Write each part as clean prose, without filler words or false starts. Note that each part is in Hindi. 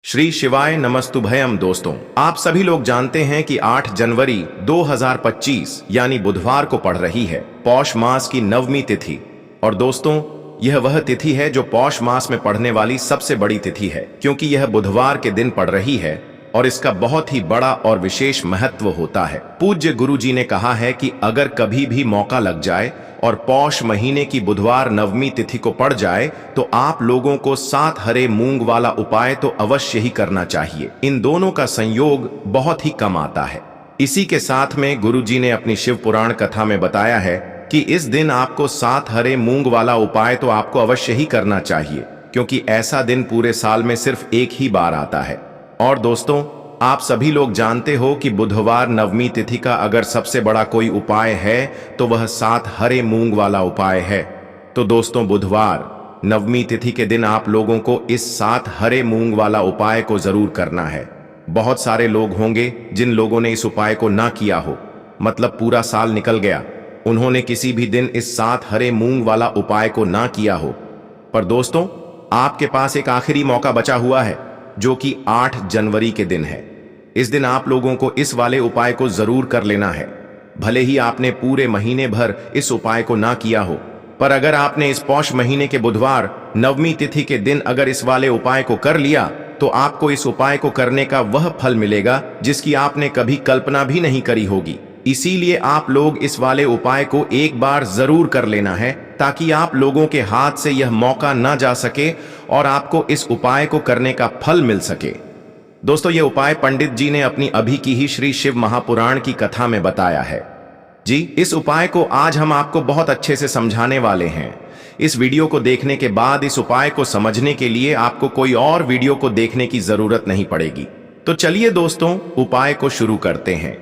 श्री शिवाय नमस्तुभयम। दोस्तों, आप सभी लोग जानते हैं कि 8 जनवरी 2025 यानी बुधवार को पड़ रही है पौष मास की नवमी तिथि। और दोस्तों, यह वह तिथि है जो पौष मास में पड़ने वाली सबसे बड़ी तिथि है, क्योंकि यह बुधवार के दिन पड़ रही है और इसका बहुत ही बड़ा और विशेष महत्व होता है। पूज्य गुरु जी ने कहा है कि अगर कभी भी मौका लग जाए और पौष महीने की बुधवार नवमी तिथि को पड़ जाए तो आप लोगों को 7 हरे मूंग वाला उपाय तो अवश्य ही करना चाहिए। इन दोनों का संयोग बहुत ही कम आता है। इसी के साथ में गुरु जी ने अपनी शिव पुराण कथा में बताया है कि इस दिन आपको 7 हरे मूंग वाला उपाय तो आपको अवश्य ही करना चाहिए, क्योंकि ऐसा दिन पूरे साल में सिर्फ एक ही बार आता है। और दोस्तों, आप सभी लोग जानते हो कि बुधवार नवमी तिथि का अगर सबसे बड़ा कोई उपाय है तो वह 7 हरे मूंग वाला उपाय है। तो दोस्तों, बुधवार नवमी तिथि के दिन आप लोगों को इस 7 हरे मूंग वाला उपाय को जरूर करना है। बहुत सारे लोग होंगे जिन लोगों ने इस उपाय को ना किया हो, मतलब पूरा साल निकल गया, उन्होंने किसी भी दिन इस 7 हरे मूंग वाला उपाय को ना किया हो। पर दोस्तों, आपके पास एक आखिरी मौका बचा हुआ है, जो कि 8 जनवरी के दिन है। इस दिन आप लोगों को इस वाले उपाय को जरूर कर लेना है। भले ही आपने पूरे महीने भर इस उपाय को ना किया हो, पर अगर आपने इस पौष महीने के बुधवार नवमी तिथि के दिन अगर इस वाले उपाय को कर लिया तो आपको इस उपाय को करने का वह फल मिलेगा जिसकी आपने कभी कल्पना भी नहीं करी होगी। इसीलिए आप लोग इस वाले उपाय को एक बार जरूर कर लेना है, ताकि आप लोगों के हाथ से यह मौका ना जा सके और आपको इस उपाय को करने का फल मिल सके। दोस्तों, यह उपाय पंडित जी ने अपनी अभी की ही श्री शिव महापुराण की कथा में बताया है। जी, इस उपाय को आज हम आपको बहुत अच्छे से समझाने वाले हैं। इस वीडियो को देखने के बाद इस उपाय को समझने के लिए आपको कोई और वीडियो को देखने की जरूरत नहीं पड़ेगी। तो चलिए दोस्तों, उपाय को शुरू करते हैं।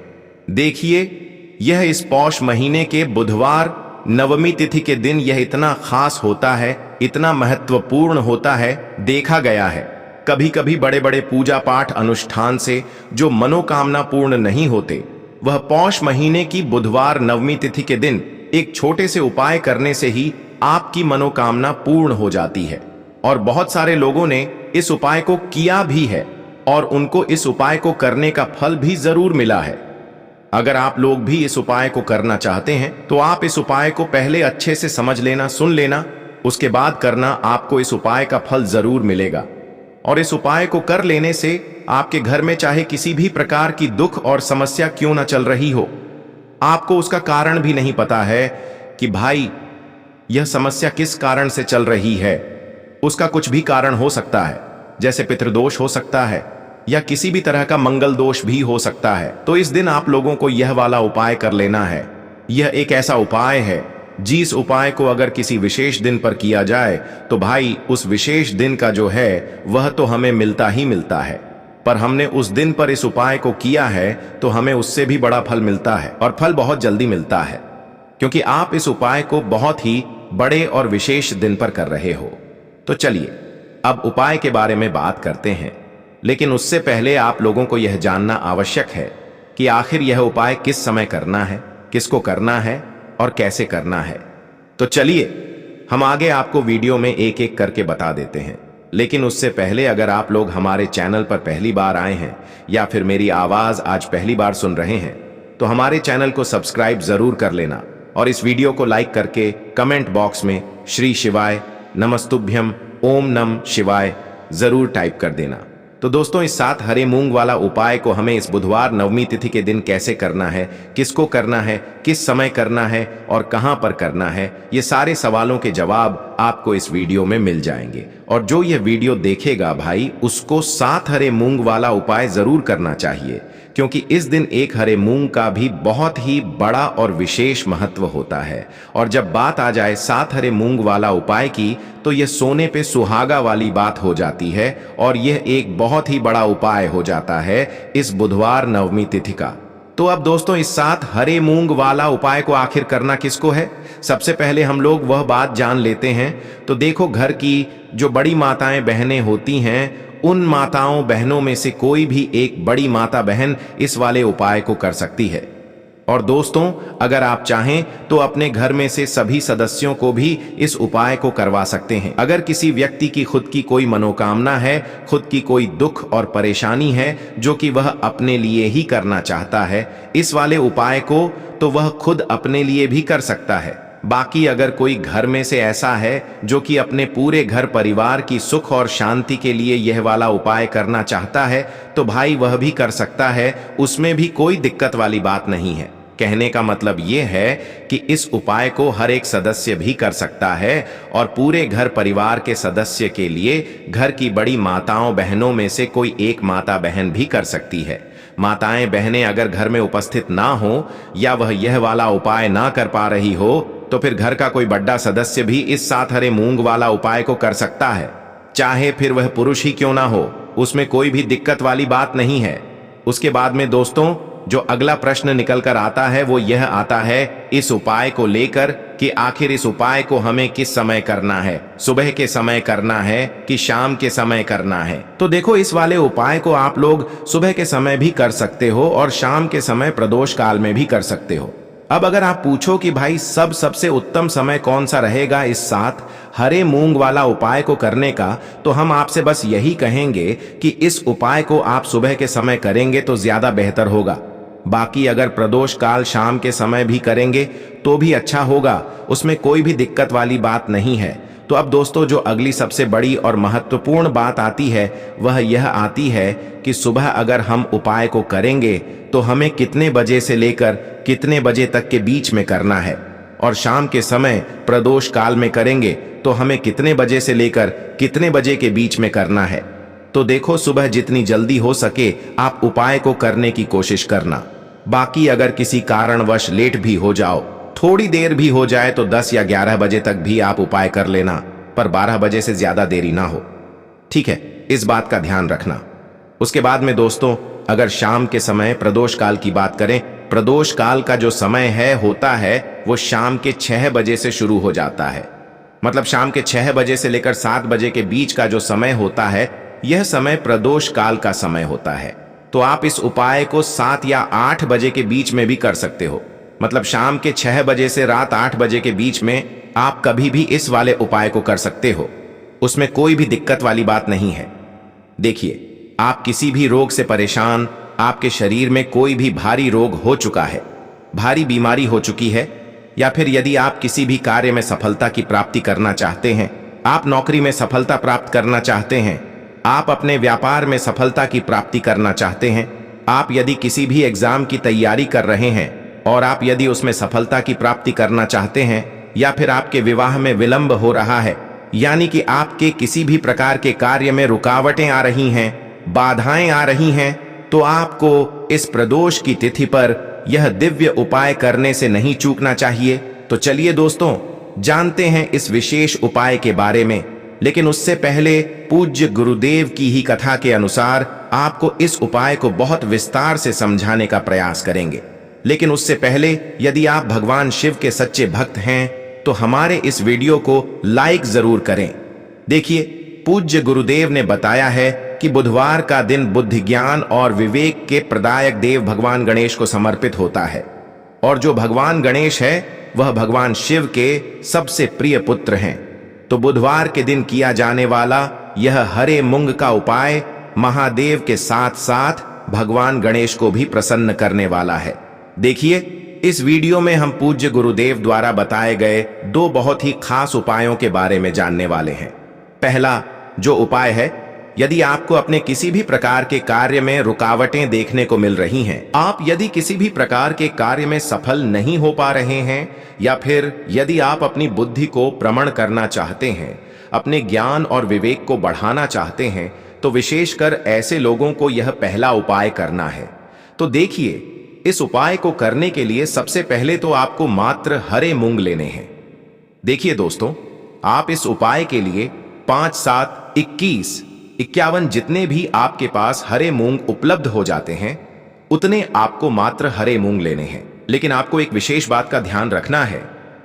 देखिए, यह इस पौष महीने के बुधवार नवमी तिथि के दिन यह इतना खास होता है, इतना महत्वपूर्ण होता है। देखा गया है कभी कभी बड़े बड़े पूजा पाठ अनुष्ठान से जो मनोकामना पूर्ण नहीं होते, वह पौष महीने की बुधवार नवमी तिथि के दिन एक छोटे से उपाय करने से ही आपकी मनोकामना पूर्ण हो जाती है। और बहुत सारे लोगों ने इस उपाय को किया भी है और उनको इस उपाय को करने का फल भी जरूर मिला है। अगर आप लोग भी इस उपाय को करना चाहते हैं तो आप इस उपाय को पहले अच्छे से समझ लेना, सुन लेना, उसके बाद करना। आपको इस उपाय का फल जरूर मिलेगा। और इस उपाय को कर लेने से आपके घर में चाहे किसी भी प्रकार की दुख और समस्या क्यों ना चल रही हो, आपको उसका कारण भी नहीं पता है कि भाई यह समस्या किस कारण से चल रही है। उसका कुछ भी कारण हो सकता है, जैसे पितृदोष हो सकता है या किसी भी तरह का मंगल दोष भी हो सकता है। तो इस दिन आप लोगों को यह वाला उपाय कर लेना है। यह एक ऐसा उपाय है जिस उपाय को अगर किसी विशेष दिन पर किया जाए तो भाई उस विशेष दिन का जो है वह तो हमें मिलता ही मिलता है। पर हमने उस दिन पर इस उपाय को किया है तो हमें उससे भी बड़ा फल मिलता है, और फल बहुत जल्दी मिलता है, क्योंकि आप इस उपाय को बहुत ही बड़े और विशेष दिन पर कर रहे हो। तो चलिए अब उपाय के बारे में बात करते हैं, लेकिन उससे पहले आप लोगों को यह जानना आवश्यक है कि आखिर यह उपाय किस समय करना है, किसको करना है और कैसे करना है। तो चलिए हम आगे आपको वीडियो में एक एक करके बता देते हैं। लेकिन उससे पहले अगर आप लोग हमारे चैनल पर पहली बार आए हैं या फिर मेरी आवाज आज पहली बार सुन रहे हैं तो हमारे चैनल को सब्सक्राइब जरूर कर लेना और इस वीडियो को लाइक करके कमेंट बॉक्स में श्री शिवाय नमस्तुभ्यम ओम नम शिवाय जरूर टाइप कर देना। तो दोस्तों, इस 7 हरे मूंग वाला उपाय को हमें इस बुधवार नवमी तिथि के दिन कैसे करना है, किसको करना है, किस समय करना है और कहां पर करना है, ये सारे सवालों के जवाब आपको इस वीडियो में मिल जाएंगे। और जो ये वीडियो देखेगा भाई, उसको 7 हरे मूंग वाला उपाय जरूर करना चाहिए, क्योंकि इस दिन एक हरे मूंग का भी बहुत ही बड़ा और विशेष महत्व होता है। और जब बात आ जाए 7 हरे मूंग वाला उपाय की, तो यह सोने पे सुहागा वाली बात हो जाती है और यह एक बहुत ही बड़ा उपाय हो जाता है इस बुधवार नवमी तिथि का। तो अब दोस्तों, इस 7 हरे मूंग वाला उपाय को आखिर करना किसको है, सबसे पहले हम लोग वह बात जान लेते हैं। तो देखो, घर की जो बड़ी माताएं बहनें होती हैं, उन माताओं बहनों में से कोई भी एक बड़ी माता बहन इस वाले उपाय को कर सकती है। और दोस्तों, अगर आप चाहें तो अपने घर में से सभी सदस्यों को भी इस उपाय को करवा सकते हैं। अगर किसी व्यक्ति की खुद की कोई मनोकामना है, खुद की कोई दुख और परेशानी है जो कि वह अपने लिए ही करना चाहता है इस वाले उपाय को, तो वह खुद अपने लिए भी कर सकता है। बाकी अगर कोई घर में से ऐसा है जो कि अपने पूरे घर परिवार की सुख और शांति के लिए यह वाला उपाय करना चाहता है, तो भाई वह भी कर सकता है, उसमें भी कोई दिक्कत वाली बात नहीं है। कहने का मतलब यह है कि इस उपाय को हर एक सदस्य भी कर सकता है और पूरे घर परिवार के सदस्य के लिए घर की बड़ी माताओं बहनों में से कोई एक माता बहन भी कर सकती है। माताएं बहनें अगर घर में उपस्थित ना हो या वह यह वाला उपाय ना कर पा रही हो, तो फिर घर का कोई बड़ा सदस्य भी इस 7 हरे मूंग वाला उपाय को कर सकता है, चाहे फिर वह पुरुष ही क्यों ना हो, उसमें कोई भी दिक्कत वाली बात नहीं है। उसके बाद में दोस्तों, जो अगला प्रश्न निकल कर आता है वो यह आता है इस उपाय को लेकर कि आखिर इस उपाय को हमें किस समय करना है, सुबह के समय करना है कि शाम के समय करना है। तो देखो, इस वाले उपाय को आप लोग सुबह के समय भी कर सकते हो और शाम के समय प्रदोष काल में भी कर सकते हो। अब अगर आप पूछो कि भाई सबसे उत्तम समय कौन सा रहेगा इस 7 हरे मूंग वाला उपाय को करने का, तो हम आपसे बस यही कहेंगे कि इस उपाय को आप सुबह के समय करेंगे तो ज्यादा बेहतर होगा। बाकी अगर प्रदोष काल शाम के समय भी करेंगे तो भी अच्छा होगा, उसमें कोई भी दिक्कत वाली बात नहीं है। तो अब दोस्तों, जो अगली सबसे बड़ी और महत्वपूर्ण बात आती है वह यह आती है कि सुबह अगर हम उपाय को करेंगे तो हमें कितने बजे से लेकर कितने बजे तक के बीच में करना है, और शाम के समय प्रदोष काल में करेंगे तो हमें कितने बजे से लेकर कितने बजे के बीच में करना है। तो देखो, सुबह जितनी जल्दी हो सके आप उपाय को करने की कोशिश करना। बाकी अगर किसी कारणवश लेट भी हो जाओ, थोड़ी देर भी हो जाए, तो 10 या 11 बजे तक भी आप उपाय कर लेना, पर 12 बजे से ज्यादा देरी ना हो, ठीक है? इस बात का ध्यान रखना। उसके बाद में दोस्तों, अगर शाम के समय प्रदोष काल की बात करें, प्रदोष काल का जो समय है होता है वो शाम के 6 बजे से शुरू हो जाता है। मतलब शाम के 6 बजे से लेकर 7 बजे के बीच का जो समय होता है, यह समय प्रदोष काल का समय होता है। तो आप इस उपाय को 7 या 8 बजे के बीच में भी कर सकते हो। मतलब शाम के 6 बजे से रात 8 बजे के बीच में आप कभी भी इस वाले उपाय को कर सकते हो, उसमें कोई भी दिक्कत वाली बात नहीं है। देखिए, आप किसी भी रोग से परेशान, आपके शरीर में कोई भी भारी रोग हो चुका है, भारी बीमारी हो चुकी है, या फिर यदि आप किसी भी कार्य में सफलता की प्राप्ति करना चाहते हैं, आप नौकरी में सफलता प्राप्त करना चाहते हैं, आप अपने व्यापार में सफलता की प्राप्ति करना चाहते हैं, आप यदि किसी भी एग्जाम की तैयारी कर रहे हैं और आप यदि उसमें सफलता की प्राप्ति करना चाहते हैं, या फिर आपके विवाह में विलंब हो रहा है, यानी कि आपके किसी भी प्रकार के कार्य में रुकावटें आ रही हैं, बाधाएं आ रही हैं, तो आपको इस प्रदोष की तिथि पर यह दिव्य उपाय करने से नहीं चूकना चाहिए। तो चलिए दोस्तों, जानते हैं इस विशेष उपाय के बारे में, लेकिन उससे पहले पूज्य गुरुदेव की ही कथा के अनुसार आपको इस उपाय को बहुत विस्तार से समझाने का प्रयास करेंगे। लेकिन उससे पहले, यदि आप भगवान शिव के सच्चे भक्त हैं तो हमारे इस वीडियो को लाइक जरूर करें। देखिए, पूज्य गुरुदेव ने बताया है कि बुधवार का दिन बुद्धि ज्ञान और विवेक के प्रदायक देव भगवान गणेश को समर्पित होता है, और जो भगवान गणेश है वह भगवान शिव के सबसे प्रिय पुत्र हैं। तो बुधवार के दिन किया जाने वाला यह हरे मूंग का उपाय महादेव के साथ साथ भगवान गणेश को भी प्रसन्न करने वाला है। देखिए, इस वीडियो में हम पूज्य गुरुदेव द्वारा बताए गए 2 बहुत ही खास उपायों के बारे में जानने वाले हैं। पहला जो उपाय है, यदि आपको अपने किसी भी प्रकार के कार्य में रुकावटें देखने को मिल रही हैं, आप यदि किसी भी प्रकार के कार्य में सफल नहीं हो पा रहे हैं, या फिर यदि आप अपनी बुद्धि को प्रमण करना चाहते हैं, अपने ज्ञान और विवेक को बढ़ाना चाहते हैं, तो विशेषकर ऐसे लोगों को यह पहला उपाय करना है। तो देखिए, इस उपाय को करने के लिए सबसे पहले तो आपको मात्र हरे मूंग लेने हैं। देखिए दोस्तों, आप इस उपाय के लिए 5, 7, 21, 51 जितने भी आपके पास हरे मूंग उपलब्ध हो जाते हैं, उतने आपको मात्र हरे मूंग लेने हैं। लेकिन आपको एक विशेष बात का ध्यान रखना है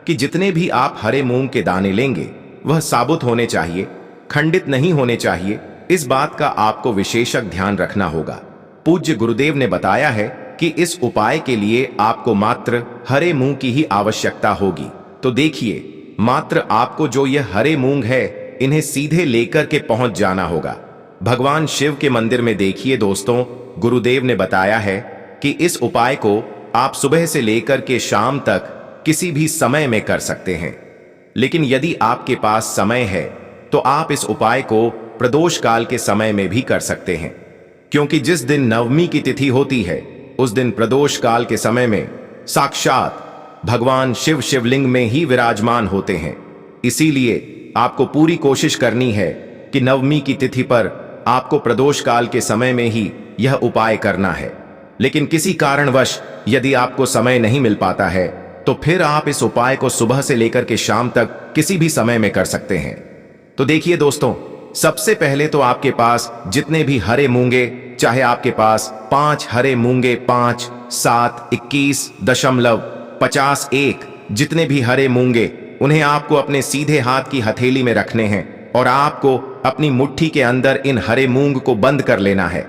कि जितने भी आप हरे मूंग के दाने लेंगे वह साबुत होने चाहिए, खंडित नहीं होने चाहिए। इस बात का आपको विशेषक ध्यान रखना होगा। पूज्य गुरुदेव ने बताया है कि इस उपाय के लिए आपको मात्र हरे मूंग की ही आवश्यकता होगी। तो देखिए, मात्र आपको जो यह हरे मूंग है, इन्हें सीधे लेकर के पहुंच जाना होगा। भगवान शिव के मंदिर में देखिए दोस्तों, गुरुदेव ने बताया है कि इस उपाय को आप सुबह से लेकर के शाम तक किसी भी समय में कर सकते हैं। लेकिन यदि आपके पास समय है तो आप इस उपाय को प्रदोष काल के समय में भी कर सकते हैं, क्योंकि जिस दिन नवमी की तिथि होती है उस दिन प्रदोष काल के समय में साक्षात भगवान शिव शिवलिंग में ही विराजमान होते हैं। इसीलिए आपको पूरी कोशिश करनी है कि नवमी की तिथि पर आपको प्रदोष काल के समय में ही यह उपाय करना है। लेकिन किसी कारणवश यदि आपको समय नहीं मिल पाता है तो फिर आप इस उपाय को सुबह से लेकर के शाम तक किसी भी समय में कर सकते हैं। तो देखिए दोस्तों, सबसे पहले तो आपके पास जितने भी हरे मूंगे, चाहे आपके पास 5 हरे मूंगे, 5, 7, 21.51 जितने भी हरे मूंगे, उन्हें आपको अपने सीधे हाथ की हथेली में रखने हैं और आपको अपनी मुट्ठी के अंदर इन हरे मूंग को बंद कर लेना है।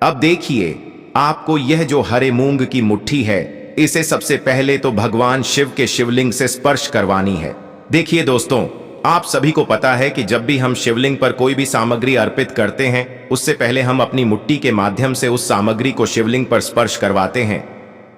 अब देखिए, आपको यह जो हरे मूंग की मुट्ठी है, इसे सबसे पहले तो भगवान शिव के शिवलिंग से स्पर्श करवानी है। देखिए दोस्तों, आप सभी को पता है कि जब भी हम शिवलिंग पर कोई भी सामग्री अर्पित करते हैं, उससे पहले हम अपनी मुट्ठी के माध्यम से उस सामग्री को शिवलिंग पर स्पर्श करवाते हैं।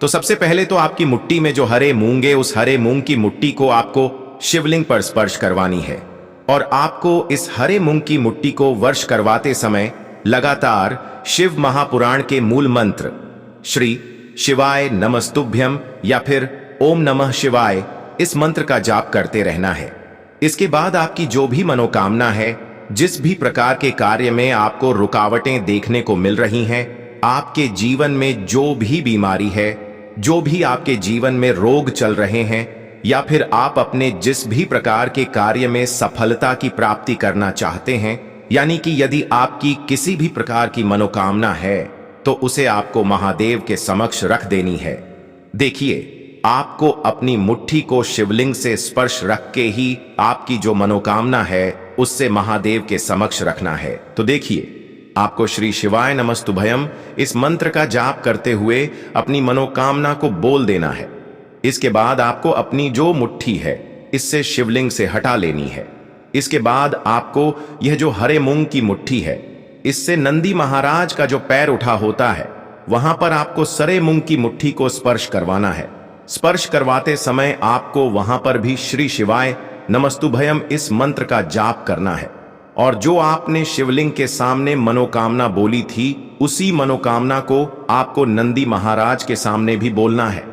तो सबसे पहले तो आपकी मुट्ठी में जो हरे मूंगे, उस हरे मूंग की मुट्ठी को आपको शिवलिंग पर स्पर्श करवानी है। और आपको इस हरे मूंग की मुट्ठी को वर्ष करवाते समय लगातार शिव महापुराण के मूल मंत्र श्री शिवाय नमस्तुभ्यम या फिर ओम नमः शिवाय, इस मंत्र का जाप करते रहना है। इसके बाद आपकी जो भी मनोकामना है, जिस भी प्रकार के कार्य में आपको रुकावटें देखने को मिल रही हैं, आपके जीवन में जो भी बीमारी है, जो भी आपके जीवन में रोग चल रहे हैं, या फिर आप अपने जिस भी प्रकार के कार्य में सफलता की प्राप्ति करना चाहते हैं, यानी कि यदि आपकी किसी भी प्रकार की मनोकामना है तो उसे आपको महादेव के समक्ष रख देनी है। देखिए, आपको अपनी मुट्ठी को शिवलिंग से स्पर्श रख के ही आपकी जो मनोकामना है उससे महादेव के समक्ष रखना है। तो देखिए, आपको श्री शिवाय नमस्तुभयम इस मंत्र का जाप करते हुए अपनी मनोकामना को बोल देना है। इसके बाद आपको अपनी जो मुट्ठी है इससे शिवलिंग से हटा लेनी है। इसके बाद आपको यह जो हरे मूंग की मुट्ठी है, इससे नंदी महाराज का जो पैर उठा होता है, वहां पर आपको सरे मूंग की मुट्ठी को स्पर्श करवाना है। स्पर्श करवाते समय आपको वहां पर भी श्री शिवाय नमस्तुभयम इस मंत्र का जाप करना है। और जो आपने शिवलिंग के सामने मनोकामना बोली थी, उसी मनोकामना को आपको नंदी महाराज के सामने भी बोलना है।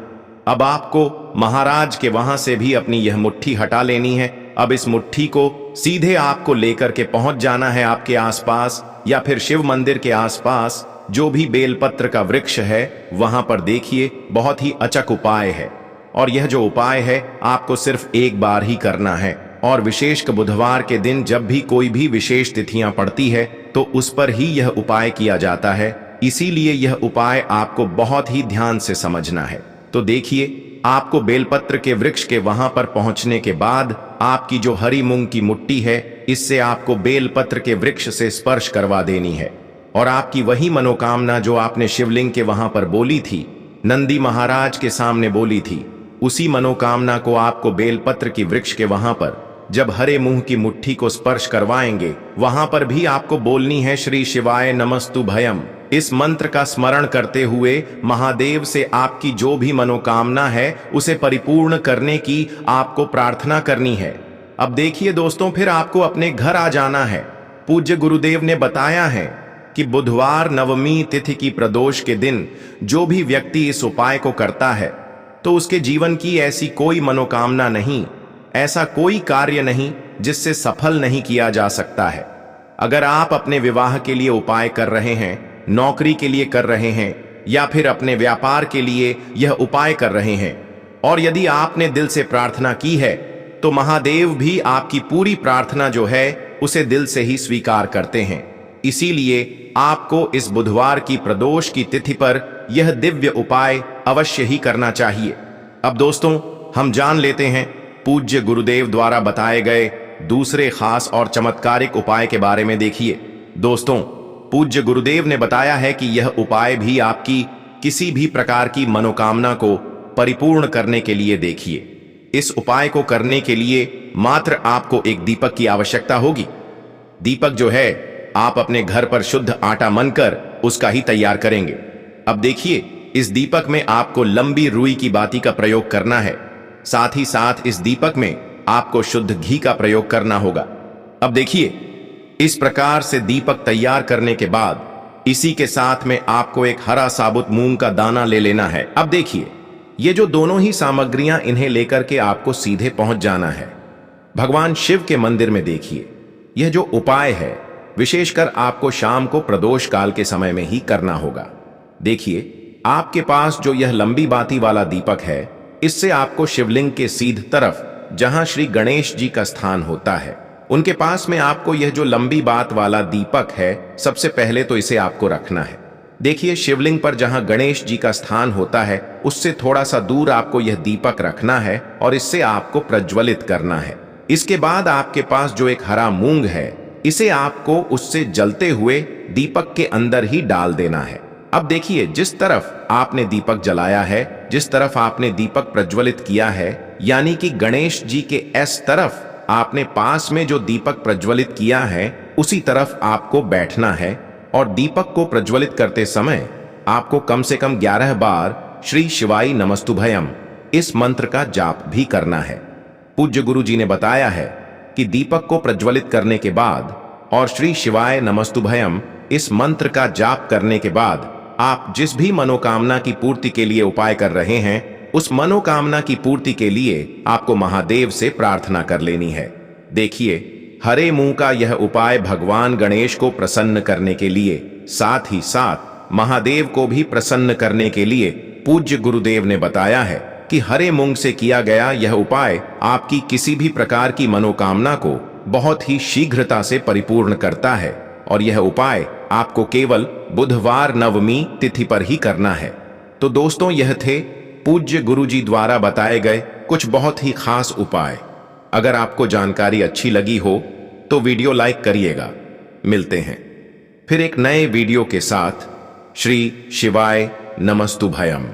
अब आपको महाराज के वहां से भी अपनी यह मुट्ठी हटा लेनी है। अब इस मुट्ठी को सीधे आपको लेकर के पहुंच जाना है आपके आसपास या फिर शिव मंदिर के आसपास जो भी बेलपत्र का वृक्ष है, वहां पर देखिए, बहुत ही अचक उपाय है। और यह जो उपाय है आपको सिर्फ एक बार ही करना है। और विशेष बुधवार के दिन जब भी कोई भी विशेष तिथियां पड़ती है तो उस पर ही यह उपाय किया जाता है। इसीलिए यह उपाय आपको बहुत ही ध्यान से समझना है। तो देखिए, आपको बेलपत्र के वृक्ष के वहां पर पहुंचने के बाद आपकी जो हरी मूंग की मुट्ठी है, इससे आपको बेलपत्र के वृक्ष से स्पर्श करवा देनी है। और आपकी वही मनोकामना जो आपने शिवलिंग के वहां पर बोली थी, नंदी महाराज के सामने बोली थी, उसी मनोकामना को आपको बेलपत्र की वृक्ष के वहां पर जब हरे मूंग की मुट्ठी को स्पर्श करवाएंगे, वहां पर भी आपको बोलनी है श्री शिवाय नमस्तुभयम। इस मंत्र का स्मरण करते हुए महादेव से आपकी जो भी मनोकामना है उसे परिपूर्ण करने की आपको प्रार्थना करनी है। अब देखिए दोस्तों, फिर आपको अपने घर आ जाना है। पूज्य गुरुदेव ने बताया है कि बुधवार नवमी तिथि की प्रदोष के दिन जो भी व्यक्ति इस उपाय को करता है तो उसके जीवन की ऐसी कोई मनोकामना नहीं, ऐसा कोई कार्य नहीं जिससे सफल नहीं किया जा सकता है। अगर आप अपने विवाह के लिए उपाय कर रहे हैं, नौकरी के लिए कर रहे हैं, या फिर अपने व्यापार के लिए यह उपाय कर रहे हैं, और यदि आपने दिल से प्रार्थना की है तो महादेव भी आपकी पूरी प्रार्थना जो है उसे दिल से ही स्वीकार करते हैं। इसीलिए आपको इस बुधवार की प्रदोष की तिथि पर यह दिव्य उपाय अवश्य ही करना चाहिए। अब दोस्तों, हम जान लेते हैं पूज्य गुरुदेव द्वारा बताए गए दूसरे खास और चमत्कारिक उपाय के बारे में। देखिए दोस्तों, पूज्य गुरुदेव ने बताया है कि यह उपाय भी आपकी किसी भी प्रकार की मनोकामना को परिपूर्ण करने के लिए देखिए। इस उपाय को करने के लिए मात्र आपको एक दीपक की आवश्यकता होगी। दीपक जो है आप अपने घर पर शुद्ध आटा मनकर उसका ही तैयार करेंगे। अब देखिए, इस दीपक में आपको लंबी रुई की बाती का प्रयोग करना है। साथ ही साथ इस दीपक में आपको शुद्ध घी का प्रयोग करना होगा। अब देखिए, इस प्रकार से दीपक तैयार करने के बाद इसी के साथ में आपको एक हरा साबुत मूंग का दाना ले लेना है। अब देखिए, ये जो दोनों ही सामग्रियां, इन्हें लेकर के आपको सीधे पहुंच जाना है भगवान शिव के मंदिर में। देखिए, यह जो उपाय है विशेषकर आपको शाम को प्रदोष काल के समय में ही करना होगा। देखिए, आपके पास जो यह लंबी बाती वाला दीपक है, इससे आपको शिवलिंग के सीध तरफ, जहां श्री गणेश जी का स्थान होता है, उनके पास में आपको यह जो लंबी बात वाला दीपक है, सबसे पहले तो इसे आपको रखना है। देखिए, शिवलिंग पर जहां गणेश जी का स्थान होता है, उससे थोड़ा सा दूर आपको यह दीपक रखना है और इससे आपको प्रज्वलित करना है। इसके बाद आपके पास जो एक हरा मूंग है, इसे आपको उससे जलते हुए दीपक के अंदर ही डाल देना है। अब देखिए, जिस तरफ आपने दीपक जलाया है, जिस तरफ आपने दीपक प्रज्वलित किया है, यानी कि गणेश जी के एस तरफ आपने पास में जो दीपक प्रज्वलित किया है, उसी तरफ आपको बैठना है और दीपक को प्रज्वलित करते समय आपको कम से कम 11 बार श्री शिवाय नमस्तुभयम इस मंत्र का जाप भी करना है। पूज्य गुरु जी ने बताया है कि दीपक को प्रज्वलित करने के बाद और श्री शिवाय नमस्तुभयम इस मंत्र का जाप करने के बाद आप जिस भी मनोकामना की पूर्ति के लिए उपाय कर रहे हैं, उस मनोकामना की पूर्ति के लिए आपको महादेव से प्रार्थना कर लेनी है। देखिए, हरे मूंग का यह उपाय भगवान गणेश को प्रसन्न करने के लिए, साथ ही साथ महादेव को भी प्रसन्न करने के लिए पूज्य गुरुदेव ने बताया है कि हरे मूंग से किया गया यह उपाय आपकी किसी भी प्रकार की मनोकामना को बहुत ही शीघ्रता से परिपूर्ण करता है। और यह उपाय आपको केवल बुधवार नवमी तिथि पर ही करना है। तो दोस्तों, यह थे पूज्य गुरुजी द्वारा बताए गए कुछ बहुत ही खास उपाय। अगर आपको जानकारी अच्छी लगी हो तो वीडियो लाइक करिएगा। मिलते हैं फिर एक नए वीडियो के साथ। श्री शिवाय नमस्तुभयम।